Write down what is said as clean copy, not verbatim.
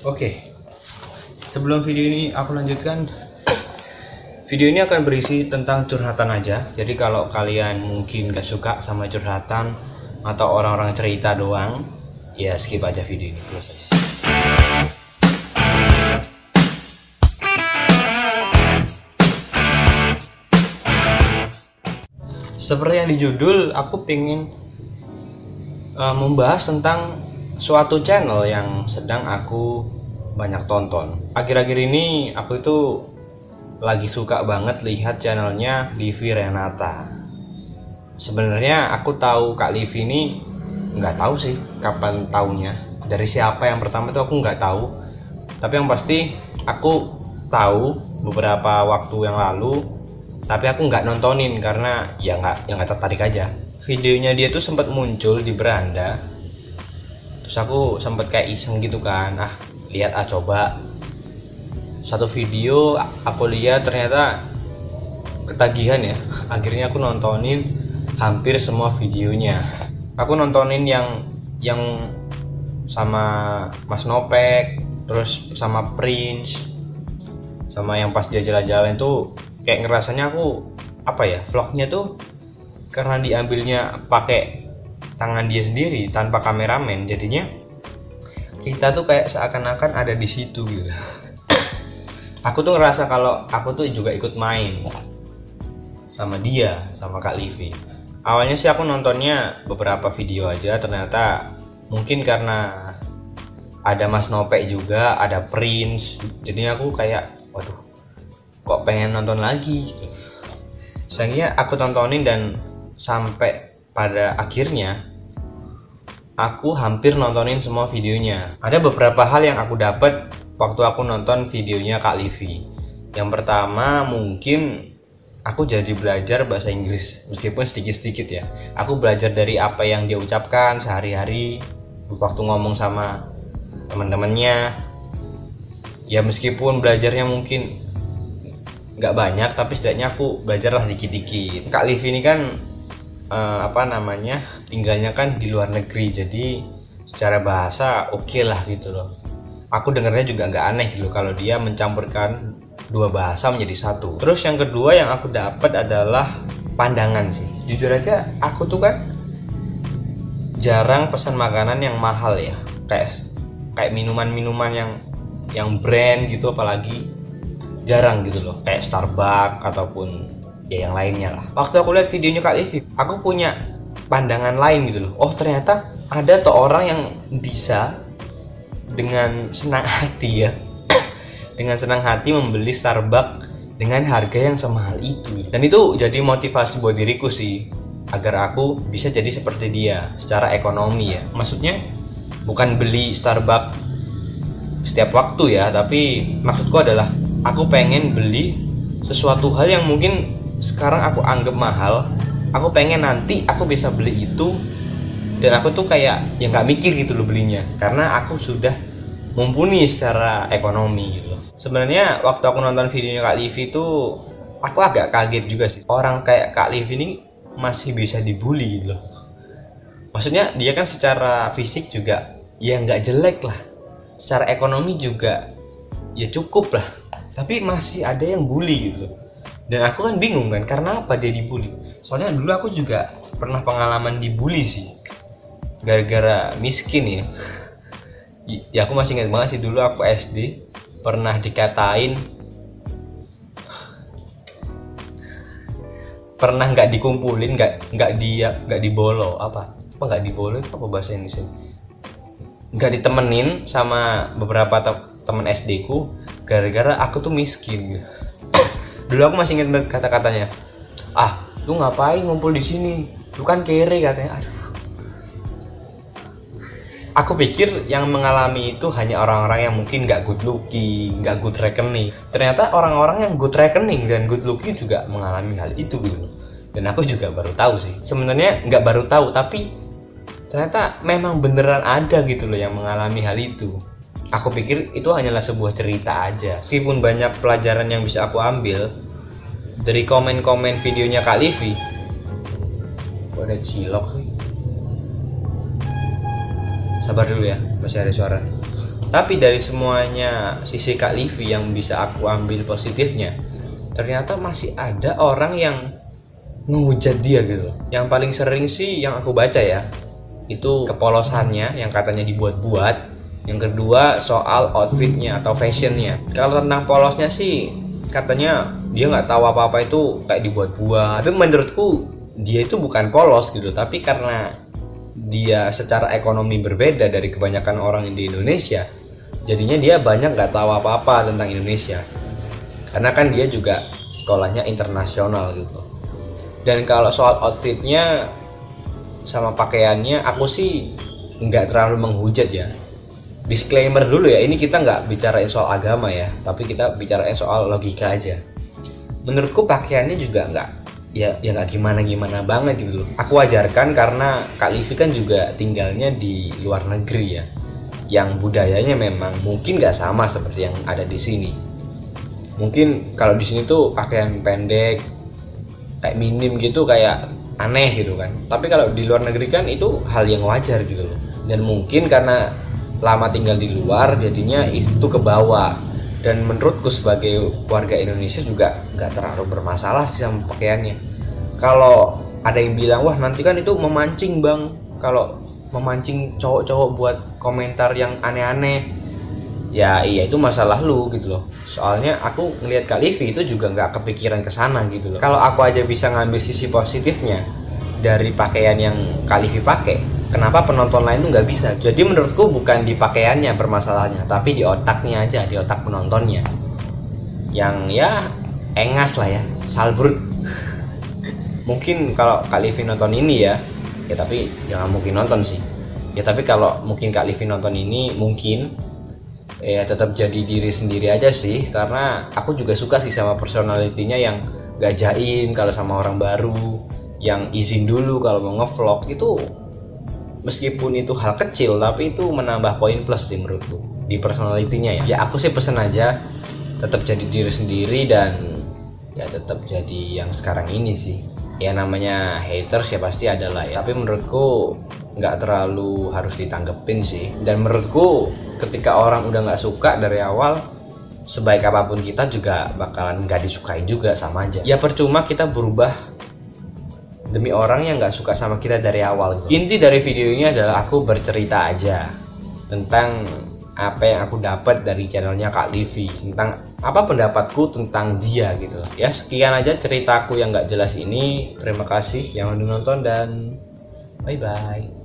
Oke, sebelum video ini aku lanjutkan, video ini akan berisi tentang curhatan aja. Jadi kalau kalian mungkin gak suka sama curhatan atau orang-orang cerita doang, ya skip aja video ini terus aja. Seperti yang di judul, aku pengen membahas tentang suatu channel yang sedang aku banyak tonton. Akhir-akhir ini aku itu lagi suka banget lihat channelnya Livi Renata. Sebenarnya aku tahu Kak Livi ini nggak tahu sih kapan taunya, dari siapa yang pertama itu aku nggak tahu. Tapi yang pasti aku tahu beberapa waktu yang lalu, tapi aku nggak nontonin karena ya nggak tertarik aja. Videonya dia tuh sempat muncul di beranda, terus aku sempat kayak iseng gitu kan, lihat coba satu video aku lihat, ternyata ketagihan ya. Akhirnya aku nontonin hampir semua videonya. Aku nontonin yang sama Mas Nopek, terus sama Prince, sama yang pas dia jalan-jalan tuh kayak ngerasanya aku vlognya tuh karena diambilnya pakai tangan dia sendiri tanpa kameramen, jadinya kita tuh kayak seakan-akan ada di situ gitu. Aku tuh ngerasa kalau aku tuh juga ikut main sama dia, sama Kak Livi. Awalnya sih aku nontonnya beberapa video aja, ternyata mungkin karena ada Mas Nopek juga, ada Prince, jadinya aku kayak waduh, kok pengen nonton lagi gitu. Sayangnya aku tontonin dan sampai pada akhirnya aku hampir nontonin semua videonya. Ada beberapa hal yang aku dapat waktu aku nonton videonya Kak Livi. Yang pertama, mungkin aku jadi belajar bahasa Inggris, meskipun sedikit-sedikit ya. Aku belajar dari apa yang dia ucapkan sehari-hari waktu ngomong sama teman-temannya. Ya meskipun belajarnya mungkin nggak banyak, tapi setidaknya aku belajarlah dikit-dikit. Kak Livi ini kan tinggalnya kan di luar negeri, jadi secara bahasa oke lah gitu loh. Aku dengarnya juga nggak aneh gitu kalau dia mencampurkan dua bahasa menjadi satu. Terus yang kedua yang aku dapat adalah pandangan sih. Jujur aja aku tuh kan jarang pesan makanan yang mahal ya, kayak minuman-minuman yang brand gitu, apalagi jarang gitu loh, kayak Starbucks ataupun ya yang lainnya lah. Waktu aku lihat videonya Kak Livi, aku punya pandangan lain gitu loh. Oh ternyata ada tuh orang yang bisa dengan senang hati ya dengan senang hati membeli Starbucks dengan harga yang semahal itu. Dan itu jadi motivasi buat diriku sih, agar aku bisa jadi seperti dia secara ekonomi ya. Maksudnya bukan beli Starbucks setiap waktu ya, tapi maksudku adalah aku pengen beli sesuatu hal yang mungkin sekarang aku anggap mahal, aku pengen nanti aku bisa beli itu, dan aku tuh kayak ya nggak mikir gitu loh belinya, karena aku sudah mumpuni secara ekonomi gitu. Sebenarnya waktu aku nonton videonya Kak Livi tuh aku agak kaget juga sih, orang kayak Kak Livi ini masih bisa dibully gitu loh. Maksudnya dia kan secara fisik juga ya nggak jelek lah, secara ekonomi juga ya cukup lah, tapi masih ada yang bully gitu loh. Dan aku kan bingung kan, karena apa dia dibully? Soalnya dulu aku juga pernah pengalaman dibully sih, gara-gara miskin ya. Ya aku masih ingat banget sih, dulu aku SD pernah dikatain, pernah nggak dikumpulin, nggak dibolo, nggak dibolo itu apa bahasa Indonesia? Nggak ditemenin sama beberapa teman SD ku, gara-gara aku tuh miskin gitu. Dulu aku masih ingat kata-katanya, lu ngapain ngumpul di sini, lu kan kere katanya. Aduh, aku pikir yang mengalami itu hanya orang-orang yang mungkin nggak good looking, nggak good reckoning. Ternyata orang-orang yang good reckoning dan good looking juga mengalami hal itu gitu. Dan aku juga baru tahu sih. Sebenarnya nggak baru tahu, tapi ternyata memang beneran ada gitu loh yang mengalami hal itu. Aku pikir itu hanyalah sebuah cerita aja. Meskipun banyak pelajaran yang bisa aku ambil dari komen-komen videonya Kak Livi. Kok ada cilok sih? Sabar dulu ya, masih ada suara. Tapi dari semuanya sisi Kak Livi yang bisa aku ambil positifnya, ternyata masih ada orang yang menghujat dia gitu. Yang paling sering sih yang aku baca ya, itu kepolosannya yang katanya dibuat-buat. Yang kedua soal outfitnya atau fashionnya. Kalau tentang polosnya sih katanya dia nggak tahu apa-apa, itu kayak dibuat-buat. Tapi menurutku dia itu bukan polos gitu, tapi karena dia secara ekonomi berbeda dari kebanyakan orang di Indonesia, jadinya dia banyak nggak tahu apa-apa tentang Indonesia. Karena kan dia juga sekolahnya internasional gitu. Dan kalau soal outfitnya sama pakaiannya, aku sih nggak terlalu menghujat ya. Disclaimer dulu ya, ini kita nggak bicarain soal agama ya, tapi kita bicarain soal logika aja. Menurutku pakaiannya juga nggak gimana-gimana banget gitu. Aku wajarkan karena Kak Livi kan juga tinggalnya di luar negeri ya, yang budayanya memang mungkin nggak sama seperti yang ada di sini. Mungkin kalau di sini tuh pakaian pendek, kayak minim gitu, kayak aneh gitu kan. Tapi kalau di luar negeri kan itu hal yang wajar gitu loh. Dan mungkin karena lama tinggal di luar, jadinya itu ke bawah. Dan menurutku sebagai warga Indonesia juga nggak terlalu bermasalah sih sama pakaiannya. Kalau ada yang bilang, wah nanti kan itu memancing bang, kalau memancing cowok-cowok buat komentar yang aneh-aneh, ya iya itu masalah lu gitu loh. Soalnya aku ngelihat Kak Livi itu juga nggak kepikiran ke sana gitu loh. Kalau aku aja bisa ngambil sisi positifnya dari pakaian yang Kak Livi pakai, kenapa penonton lain tuh nggak bisa? Jadi menurutku bukan di pakaiannya permasalahannya, tapi di otaknya aja, di otak penontonnya yang ya engas lah ya, salbrut. Mungkin kalau Kak Livi nonton ini ya tapi jangan mungkin nonton sih ya, tapi kalau mungkin Kak Livi nonton ini, mungkin ya tetap jadi diri sendiri aja sih, karena aku juga suka sih sama personalitinya yang gak jaim kalau sama orang baru, yang izin dulu kalau mau ngevlog. Itu meskipun itu hal kecil, tapi itu menambah poin plus sih menurutku di personalitinya ya. Aku sih pesen aja tetap jadi diri sendiri dan ya tetap jadi yang sekarang ini sih. Ya namanya haters ya pasti ada lah ya, tapi menurutku nggak terlalu harus ditanggepin sih. Dan menurutku ketika orang udah nggak suka dari awal, sebaik apapun kita juga bakalan nggak disukain juga, sama aja ya. Percuma kita berubah demi orang yang nggak suka sama kita dari awal gitu. Inti dari video ini adalah aku bercerita aja tentang apa yang aku dapat dari channelnya Kak Livi, tentang apa pendapatku tentang dia gitu ya. Sekian aja ceritaku yang nggak jelas ini. Terima kasih yang udah nonton dan bye bye.